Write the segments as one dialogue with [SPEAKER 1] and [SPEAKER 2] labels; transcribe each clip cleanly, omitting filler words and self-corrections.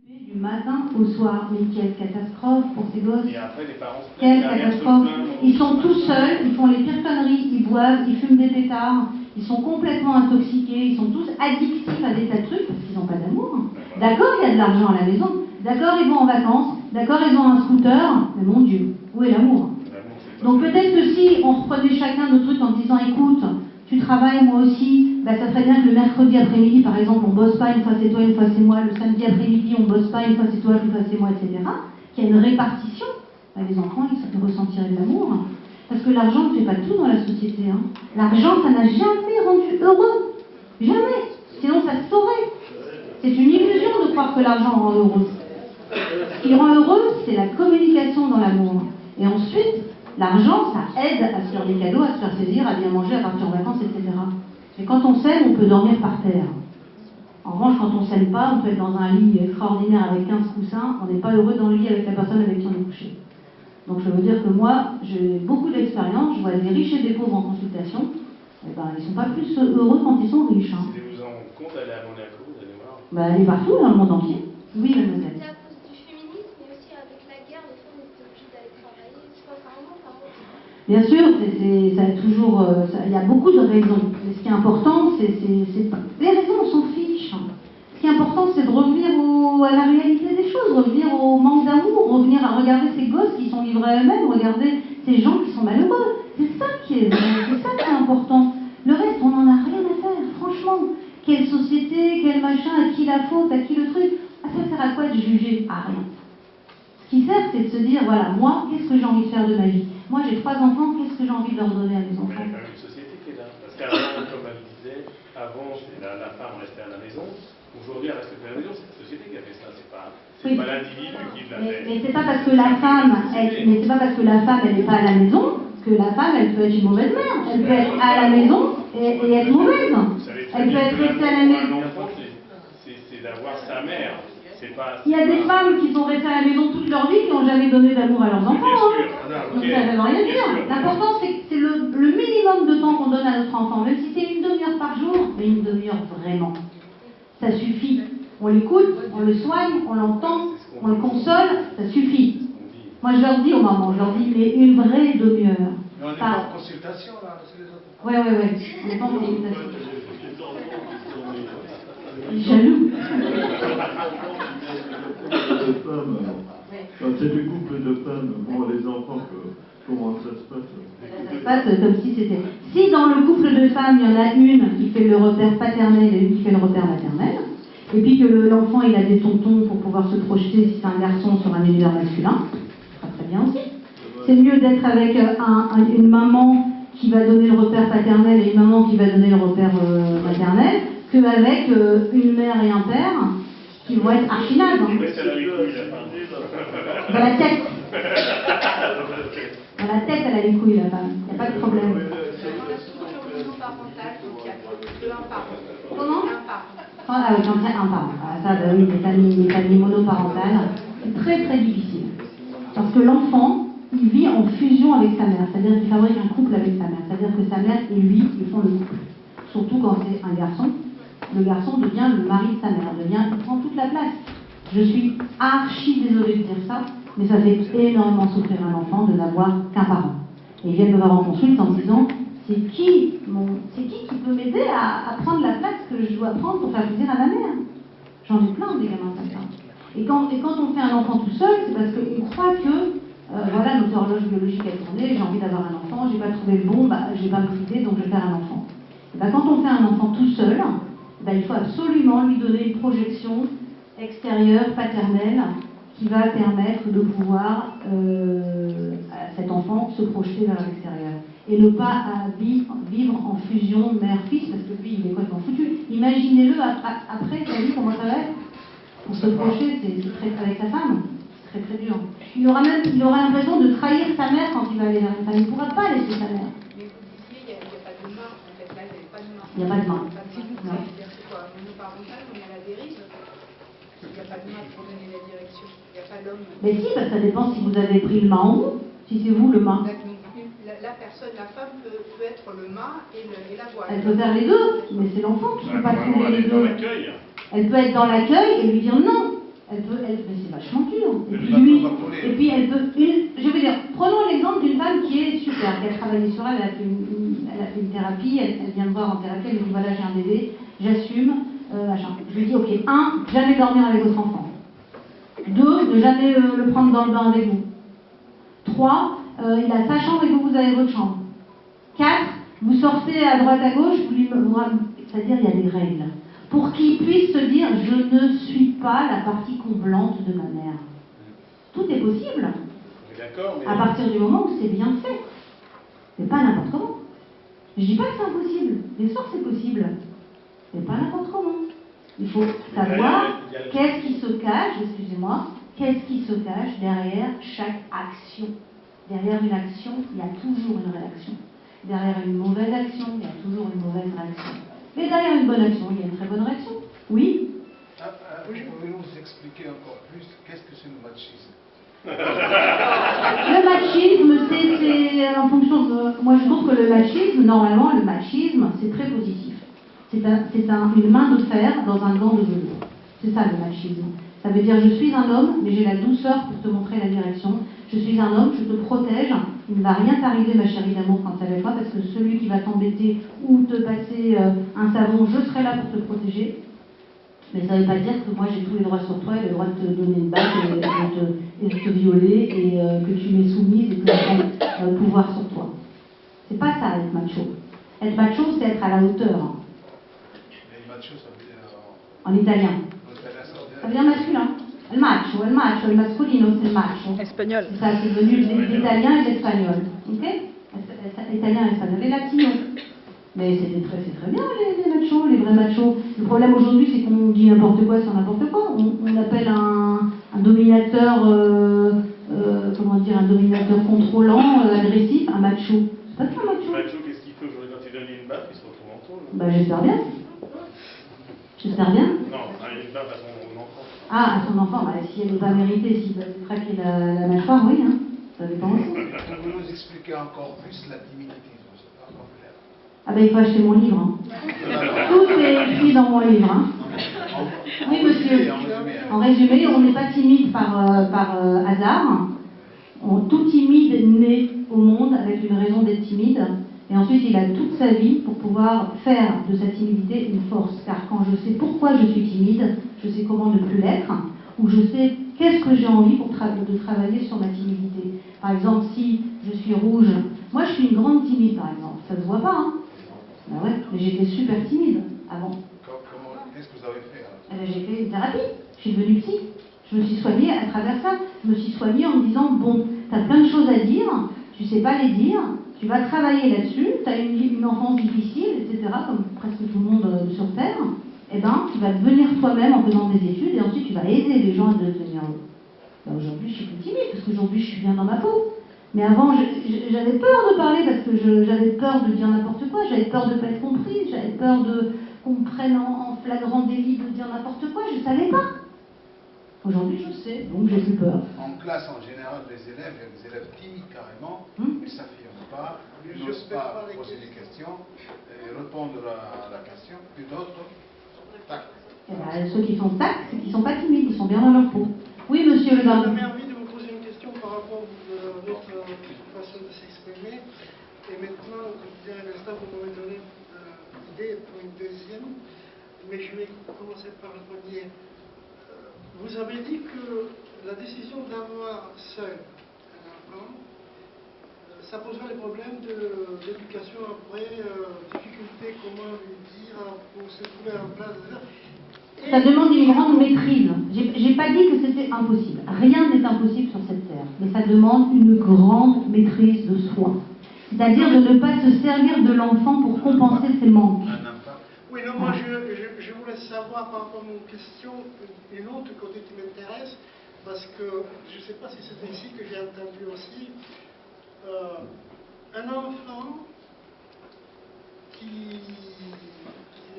[SPEAKER 1] Du matin au soir, mais quelle catastrophe pour ces gosses.
[SPEAKER 2] Et après, les parents se
[SPEAKER 1] quelle
[SPEAKER 2] plaignent,
[SPEAKER 1] catastrophe. Ils sont tout seuls, ils font les pires conneries, ils boivent, ils fument des pétards, ils sont complètement intoxiqués, ils sont tous addictifs à des tas de trucs parce qu'ils n'ont pas d'amour. D'accord, il y a de l'argent à la maison, d'accord, ils vont en vacances, d'accord, ils ont un scooter, mais mon Dieu, où est l'amour? Donc peut-être que si on reprenait chacun nos trucs en disant, écoute, tu travailles, moi aussi, bah, ça serait bien que le mercredi après-midi, par exemple, on bosse pas, une fois c'est toi, une fois c'est moi, le samedi après-midi, on bosse pas, une fois c'est toi, une fois c'est moi, etc. Qu'il y a une répartition, bah, les enfants, ils ressentiraient de l'amour. Parce que l'argent ne fait pas tout dans la société. Hein. L'argent, ça n'a jamais rendu heureux. Jamais. Sinon, ça se saurait. C'est une illusion de croire que l'argent rend heureux. Ce qui rend heureux, c'est la communication dans l'amour. Et ensuite, l'argent, ça aide à se faire des cadeaux, à se faire plaisir, à bien manger, à partir en vacances, etc. Mais quand on s'aime, on peut dormir par terre. En revanche, quand on ne s'aime pas, on peut être dans un lit extraordinaire avec 15 coussins, on n'est pas heureux dans le lit avec la personne avec qui on est couché. Donc je veux dire que moi, j'ai beaucoup d'expérience, je vois des riches et des pauvres en consultation, et ben, ils ne sont pas plus heureux quand ils sont riches. Hein.
[SPEAKER 2] Vous vous en rendez compte d'aller à Monaco, d'aller voir?
[SPEAKER 1] Bah, aller partout, dans le monde entier. Oui, mademoiselle.
[SPEAKER 3] C'est à cause du féminisme, mais aussi avec la guerre, les femmes étaient obligées d'aller travailler. Je pense à un moment, ça remonte.
[SPEAKER 1] Bien sûr, ça a toujours, il y a beaucoup de raisons. Mais ce qui est important, c'est les raisons, on s'en fiche. Ce qui est important, c'est de revenir à la réalité des choses, revenir au manque d'amour, revenir à regarder ces gosses qui sont livrés à eux-mêmes, regarder ces gens qui sont malheureux. C'est ça qui est important. Le reste, on n'en a rien à faire, franchement. Quelle société, quel machin, à qui la faute, à qui le truc. Ah, ça sert à quoi de juger? À rien. Ce qui sert, c'est de se dire, voilà, moi, qu'est-ce que j'ai envie de faire de ma vie? Moi, j'ai 3 enfants, qu'est-ce que j'ai envie de leur donner à mes enfants?
[SPEAKER 2] Mais il y a quand même une société qui est là. Parce qu'avant, comme elle disait, avant, la femme restait à la maison. Aujourd'hui, elle reste à la maison. C'est la société qui a fait ça. C'est pas l'individu qui l'a fait.
[SPEAKER 1] Mais c'est pas parce que la femme, elle n'est pas à la maison que la femme, elle peut être une mauvaise mère. Elle peut être à la maison et être mauvaise. Elle peut être restée à la maison.
[SPEAKER 2] C'est d'avoir sa mère.
[SPEAKER 1] Il y a des femmes qui sont restées à la maison toute leur vie qui n'ont jamais donné d'amour à leurs enfants. Donc ça ne veut rien dire. L'important, c'est le minimum de temps qu'on donne à notre enfant. Même si c'est une demi-heure par jour, mais une demi-heure vraiment. Ça suffit. On l'écoute, on le soigne, on l'entend, on le console, ça suffit. Moi, je leur dis aux mamans, je leur dis, mais une vraie demi-heure.
[SPEAKER 4] Mais on n'est pas en consultation, là, parce que les autres...
[SPEAKER 1] Oui. On n'est pas en consultation. Jaloux.
[SPEAKER 5] Quand c'est des couples de femmes, bon, les enfants, comment ça se passe?
[SPEAKER 1] Ça se passe comme si c'était... Si dans le couple de femmes, il y en a une qui fait le repère paternel et une qui fait le repère maternel, et puis que l'enfant il a des tontons pour pouvoir se projeter si c'est un garçon sur un univers masculin, ça très bien aussi. C'est mieux d'être avec une maman qui va donner le repère paternel et une maman qui va donner le repère maternel, qu'avec une mère et un père qui vont être archinades. Hein. Dans la tête. Dans la tête, elle a les couilles, la femme. Il n'y a pas de problème. Comment? Ah oui, j'en dirais un parent. Ah, ça, bah oui, les familles monoparentales, c'est très très difficile. Parce que l'enfant, il vit en fusion avec sa mère. C'est-à-dire qu'il fabrique un couple avec sa mère. C'est-à-dire que sa mère et lui, ils font le couple. Surtout quand c'est un garçon. Le garçon devient le mari de sa mère, il prend toute la place. Je suis archi désolée de dire ça, mais ça fait énormément souffrir un enfant de n'avoir qu'un parent. Et ils viennent me voir en consulte en me disant, c'est qui qui peut m'aider à prendre la place que je dois prendre pour faire plaisir à ma mère? J'en ai plein des gamins comme ça. Et quand on fait un enfant tout seul, c'est parce qu'on croit que, voilà, notre horloge biologique a tourné, j'ai envie d'avoir un enfant, j'ai pas trouvé le bon, je vais pas me priver, donc je vais faire un enfant. Et quand on fait un enfant tout seul, il faut absolument lui donner une projection extérieure, paternelle, qui va permettre de pouvoir à cet enfant se projeter vers l'extérieur. Et ne pas vivre en fusion mère-fils, parce que lui, il est complètement foutu. Imaginez-le après, sa vie, comment ça va être? Pour se projeter, c'est très avec sa femme, c'est très très dur. Il aura l'impression de trahir sa mère quand il va aller vers une femme. Il ne pourra pas laisser sa mère.
[SPEAKER 6] Mais vous disiez, il n'y a pas de main, en fait, là, il n'y avait pas de main.
[SPEAKER 1] Il n'y a pas de main.
[SPEAKER 6] Non. C'est quoi, monoparental, on est à la dérive. Il n'y a pas de main pour donner la direction. Il n'y a pas d'homme.
[SPEAKER 1] Mais si, parce que ça dépend si vous avez pris le main en vous, si c'est vous le main.
[SPEAKER 6] La personne, la femme peut être le mât et la voile.
[SPEAKER 1] Elle peut faire les deux, mais c'est l'enfant qui ne peut pas trouver les deux.
[SPEAKER 2] Elle
[SPEAKER 1] Elle peut être dans l'accueil et lui dire non. Elle peut vachement dur.
[SPEAKER 4] Mais
[SPEAKER 1] Et
[SPEAKER 4] le
[SPEAKER 1] puis, lui,
[SPEAKER 4] patron va coller.
[SPEAKER 1] et puis elle peut. Je veux dire, prenons l'exemple d'une femme qui est super, qui a travaillé sur elle, elle a fait une thérapie, elle vient me voir en thérapie, elle me dit voilà, j'ai un bébé, j'assume, machin. Je lui dis ok, 1, jamais dormir avec votre enfant. 2, ne jamais le prendre dans le bain avec vous. 3, il a sa chambre et vous avez votre chambre. 4, vous sortez à droite à gauche, c'est-à-dire il y a des règles. Pour qu'il puisse se dire je ne suis pas la partie comblante de ma mère. Tout est possible.
[SPEAKER 2] On est d'accord, mais.
[SPEAKER 1] À partir du moment où c'est bien fait. Mais pas n'importe comment. Je dis pas que c'est impossible. Bien sûr que c'est possible. Mais pas n'importe comment. Il faut savoir qu'est-ce qui se cache, excusez-moi, qu'est-ce qui se cache derrière chaque action. Derrière une action, il y a toujours une réaction. Derrière une mauvaise action, il y a toujours une mauvaise réaction. Mais derrière une bonne action, il y a une très bonne réaction. Oui.
[SPEAKER 4] Pouvez-vous nous expliquer encore plus qu'est-ce que c'est le machisme?
[SPEAKER 1] Le machisme, c'est en fonction de... Moi, je trouve que le machisme, normalement, le machisme, c'est très positif. C'est une main de fer dans un gant de velours. C'est ça, le machisme. Ça veut dire, je suis un homme, mais j'ai la douceur pour te montrer la direction. Je suis un homme, je te protège. Il ne va rien t'arriver, ma chérie d'amour, quand tu es avec moi, parce que celui qui va t'embêter ou te passer un savon, je serai là pour te protéger. Mais ça ne veut pas dire que moi j'ai tous les droits sur toi et le droit de te donner une balle et de te violer et que tu m'es soumise et que j'ai le pouvoir sur toi. C'est pas ça être macho. Être macho, c'est être à la hauteur.
[SPEAKER 4] Et macho, ça veut dire
[SPEAKER 1] En italien. Ça veut dire masculin. El macho, il masculino, c'est le macho.
[SPEAKER 6] Espagnol.
[SPEAKER 1] Ça, c'est devenu l'italien et l'espagnol. Ok? Italien et espagnol. Et latino. Mais c'est très bien les machos, les vrais machos. Le problème aujourd'hui, c'est qu'on dit n'importe quoi sur n'importe quoi. On appelle un dominateur, comment dire, un dominateur contrôlant, agressif, un macho. C'est pas ça un macho.
[SPEAKER 2] Macho, qu'est-ce qu'il fait aujourd'hui quand il donne une baffe? Il se retrouve en tôle.
[SPEAKER 1] Bah j'espère bien. J'espère bien.
[SPEAKER 2] Non, une baffe à son enfant.
[SPEAKER 1] Ah, à son enfant, bah, si elle n'est pas méritée, s'il doit se craquer la mâchoire, oui, hein. Ça dépend aussi.
[SPEAKER 4] Pouvez-vous nous expliquer encore plus la timidité? C'est pas encore clair.
[SPEAKER 1] Ah ben il faut acheter mon livre. Hein. Tout est écrit dans mon livre. Hein. Oui, monsieur. En résumé, on n'est pas timide par hasard. Tout timide naît au monde avec une raison d'être timide. Et ensuite, il a toute sa vie pour pouvoir faire de sa timidité une force. Car quand je sais pourquoi je suis timide, je sais comment ne plus l'être, ou je sais qu'est-ce que j'ai envie de travailler sur ma timidité. Par exemple, si je suis rouge, moi je suis une grande timide par exemple, ça ne se voit pas. Hein. Ben ouais, mais j'étais super timide avant.
[SPEAKER 4] Qu'est-ce que vous avez fait alors?
[SPEAKER 1] Eh ben, j'ai fait une thérapie, je suis devenue psy. Je me suis soignée à travers ça. Je me suis soignée en me disant, bon, tu as plein de choses à dire, tu ne sais pas les dire, tu vas travailler là-dessus, tu as une enfance difficile, etc., comme presque tout le monde sur Terre, eh ben, tu vas devenir toi-même en faisant tes études et ensuite tu vas aider les gens à devenir eux. Ben, aujourd'hui, je suis plus timide parce qu'aujourd'hui, je suis bien dans ma peau. Mais avant, j'avais peur de parler parce que j'avais peur de dire n'importe quoi, j'avais peur de ne pas être comprise, j'avais peur qu'on me prenne en flagrant délit de dire n'importe quoi, je ne savais pas. Aujourd'hui, je sais, donc j'ai plus peur.
[SPEAKER 4] En classe, en général, les élèves, il y a des élèves timides carrément, ils ne s'affirment pas, ils n'osent pas poser des questions, et répondre à la question, puis d'autres, tac.
[SPEAKER 1] Eh ben, ceux qui sont tac, c'est qu'ils ne sont pas timides, ils sont bien dans leur peau. Oui, monsieur le
[SPEAKER 7] Ça
[SPEAKER 1] Baron.
[SPEAKER 7] m'a envie de vous poser une question par rapport à votre façon de s'exprimer. Et maintenant, je dirais à l'instant, vous m'avez donné l'idée pour une deuxième, mais je vais commencer par le premier. Vous avez dit que la décision d'avoir seul un enfant, ça poserait des problèmes d'éducation après, difficulté, comment lui dire, pour se trouver en place.
[SPEAKER 1] Ça demande une grande maîtrise. J'ai pas dit que c'était impossible. Rien n'est impossible sur cette terre. Mais ça demande une grande maîtrise de soi. C'est-à-dire de ne pas se servir de l'enfant pour compenser ses manques.
[SPEAKER 7] Oui, non, moi je voulais savoir par rapport à mon question, une autre côté qui m'intéresse, parce que je ne sais pas si c'est ici que j'ai entendu aussi, un enfant qui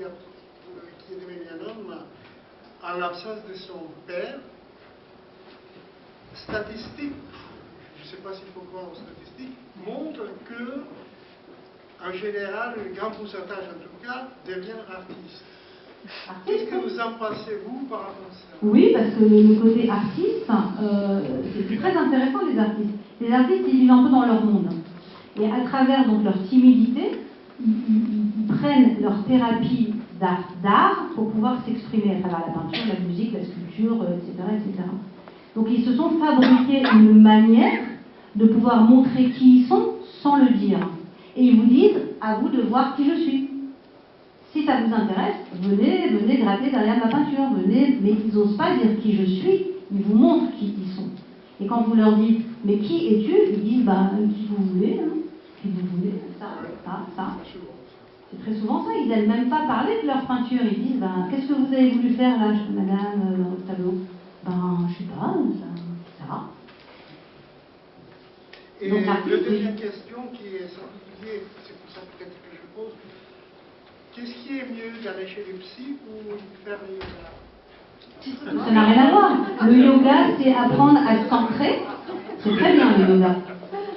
[SPEAKER 7] est devenu un homme en l'absence de son père, statistiques, je ne sais pas s'il faut croire aux statistiques, montrent que en général, un grand pourcentage en tout cas, devient artiste. Qu'est-ce que vous en pensez, vous, par rapport à ça?
[SPEAKER 1] Oui, parce que le côté artiste, c'est très intéressant les artistes. Les artistes, ils vivent un peu dans leur monde. Et à travers donc leur timidité, ils prennent leur thérapie d'art pour pouvoir s'exprimer à travers la peinture, la musique, la sculpture, etc., etc. Donc ils se sont fabriqués une manière de pouvoir montrer qui ils sont sans le dire. Et ils vous disent, à vous de voir qui je suis. Si ça vous intéresse, venez gratter derrière ma peinture, venez, mais ils n'osent pas dire qui je suis, ils vous montrent qui ils sont. Et quand vous leur dites, mais qui es-tu? Ils disent, qui vous voulez, hein, qui vous voulez, ça. C'est très souvent ça, ils n'aiment même pas parler de leur peinture, ils disent, qu'est-ce que vous avez voulu faire là, madame, dans votre tableau? Je sais pas, ça.
[SPEAKER 7] Et
[SPEAKER 1] donc,
[SPEAKER 7] la deuxième question qui est simplifiée, c'est pour ça peut-être que je pose, qu'est-ce qui est mieux d'aller chez le psy ou faire le yoga?
[SPEAKER 1] Ça n'a rien à voir. Le yoga, c'est apprendre à se centrer. C'est très bien le yoga.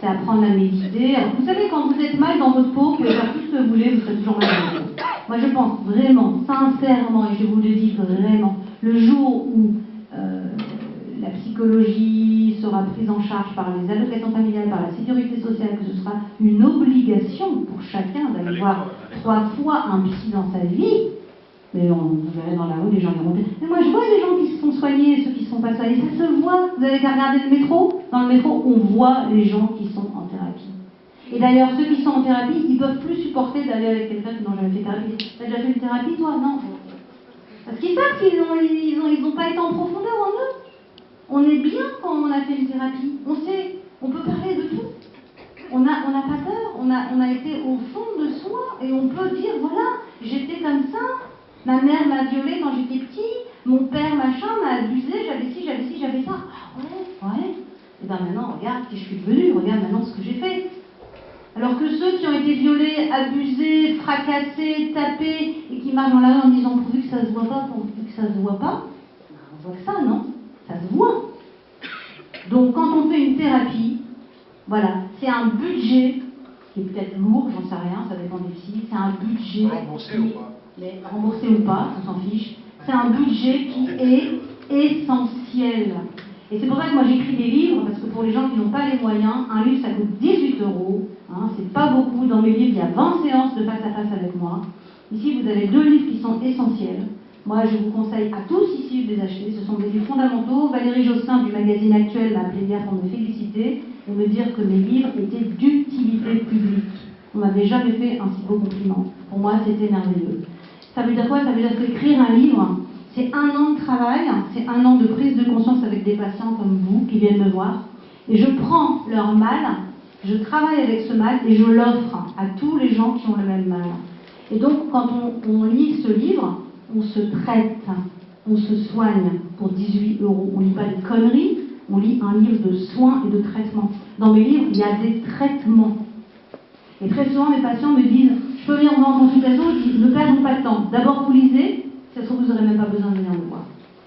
[SPEAKER 1] C'est apprendre à méditer. Alors, vous savez, quand vous êtes mal dans votre peau, vous pouvez faire tout ce que vous voulez, vous serez toujours mal dans votre peau. Moi, je pense vraiment, sincèrement, et je vous le dis vraiment, le jour où la psychologie sera prise en charge par les allocations familiales, par la sécurité sociale, que ce sera une obligation pour chacun d'aller voir 3 fois un psy dans sa vie, mais vous verrez dans la rue, les gens iront dire, mais moi je vois les gens qui se font soigner et ceux qui ne se font pas soigner, ça se voit, vous avez qu'à regarder le métro, dans le métro on voit les gens qui sont en thérapie. Et d'ailleurs ceux qui sont en thérapie, ils ne peuvent plus supporter d'aller avec quelqu'un qui n'a jamais fait thérapie. T'as déjà fait une thérapie toi? Non. Parce qu'ils savent qu'ils n'ont pas été en profondeur en eux. On est bien quand on a fait une thérapie, on sait, on peut parler de tout. On n'a pas peur, on a été au fond de soi et on peut dire, voilà, j'étais comme ça, ma mère m'a violée quand j'étais petit, mon père machin m'a abusé, j'avais ci, j'avais ça. Ah ouais. Et bien maintenant, regarde qui je suis devenue, regarde maintenant ce que j'ai fait. Alors que ceux qui ont été violés, abusés, fracassés, tapés, et qui marchent dans la rue en disant pourvu que ça se voit pas, on voit que ça, non? Ça se voit. Donc quand on fait une thérapie, voilà, c'est un budget qui est peut-être lourd, j'en sais rien, ça dépend des psys, c'est un budget remboursé ou pas, on s'en fiche, c'est un budget qui est essentiel. Et c'est pour ça que moi j'écris des livres, parce que pour les gens qui n'ont pas les moyens, un livre ça coûte 18 €, hein, c'est pas beaucoup. Dans mes livres il y a 20 séances de face à face avec moi. Ici vous avez 2 livres qui sont essentiels. Moi je vous conseille à tous ici de les acheter, ce sont des livres fondamentaux. Valérie Josselin du magazine Actuel m'a appelé hier pour me féliciter et me dire que mes livres étaient d'utilité publique. On m'avait jamais fait un si beau compliment. Pour moi c'était merveilleux. Ça veut dire quoi? Ça veut dire qu'écrire un livre, c'est 1 an de travail, c'est 1 an de prise de conscience avec des patients comme vous qui viennent me voir. Et je prends leur mal, je travaille avec ce mal et je l'offre à tous les gens qui ont le même mal. Et donc quand on lit ce livre, on se traite, on se soigne pour 18 €. On ne lit pas des conneries, on lit un livre de soins et de traitements. Dans mes livres, il y a des traitements. Et très souvent, mes patients me disent, je peux venir en consultation, je dis, ne perdons pas de temps. D'abord, vous lisez, ça se trouve, vous n'aurez même pas besoin de venir me voir.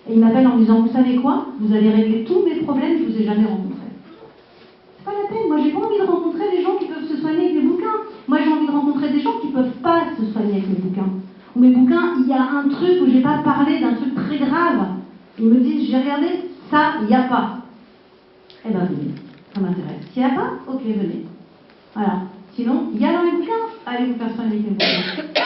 [SPEAKER 1] Et ils m'appellent en me disant, vous savez quoi? Vous allez régler tous mes problèmes que je ne vous ai jamais rencontrés. C'est pas la peine, moi j'ai pas envie de rencontrer des gens qui peuvent se soigner avec mes bouquins. Moi j'ai envie de rencontrer des gens qui ne peuvent pas se soigner avec mes bouquins. Ou mes bouquins, il y a un truc où j'ai pas parlé d'un truc très grave. Ils me disent, j'ai regardé, ça, il n'y a pas. Eh ben venez, ça m'intéresse. S'il n'y a pas, ok, venez. Voilà. Sinon, il y a dans les bouquins, allez vous faire soigner avec mes bouquins.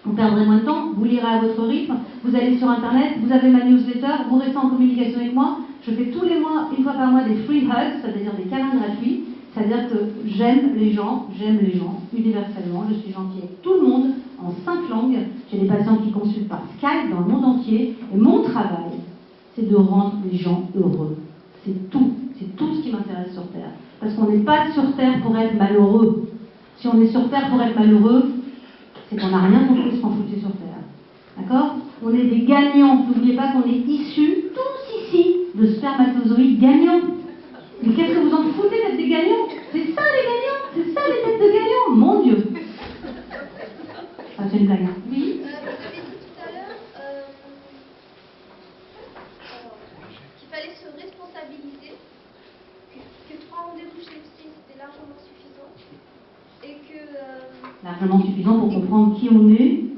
[SPEAKER 1] Vous perdrez moins de temps, vous lirez à votre rythme, vous allez sur internet, vous avez ma newsletter, vous restez en communication avec moi. Je fais tous les mois, 1 fois par mois, des free hugs, c'est-à-dire des câlins gratuits. C'est-à-dire que j'aime les gens, universellement, je suis gentille avec tout le monde, en 5 langues. J'ai des patients qui consultent par Skype dans le monde entier. Et mon travail, c'est de rendre les gens heureux. C'est tout ce qui m'intéresse sur Terre. Parce qu'on n'est pas sur Terre pour être malheureux. Si on est sur Terre pour être malheureux, c'est qu'on n'a rien compris ce qu'on foutait sur Terre. D'accord? On est des gagnants. N'oubliez pas qu'on est issus, tous ici, de spermatozoïdes gagnants. Mais qu'est-ce que vous en foutez d'être des gagnants? C'est ça les gagnants, c'est ça les têtes de gagnants, mon Dieu. Ah, c'est une blague. Oui.
[SPEAKER 3] Vous avez dit tout à l'heure qu'il fallait se responsabiliser, que 3 rendez-vous chez le psy c'était largement suffisant, et que
[SPEAKER 1] largement suffisant pour comprendre qui on est,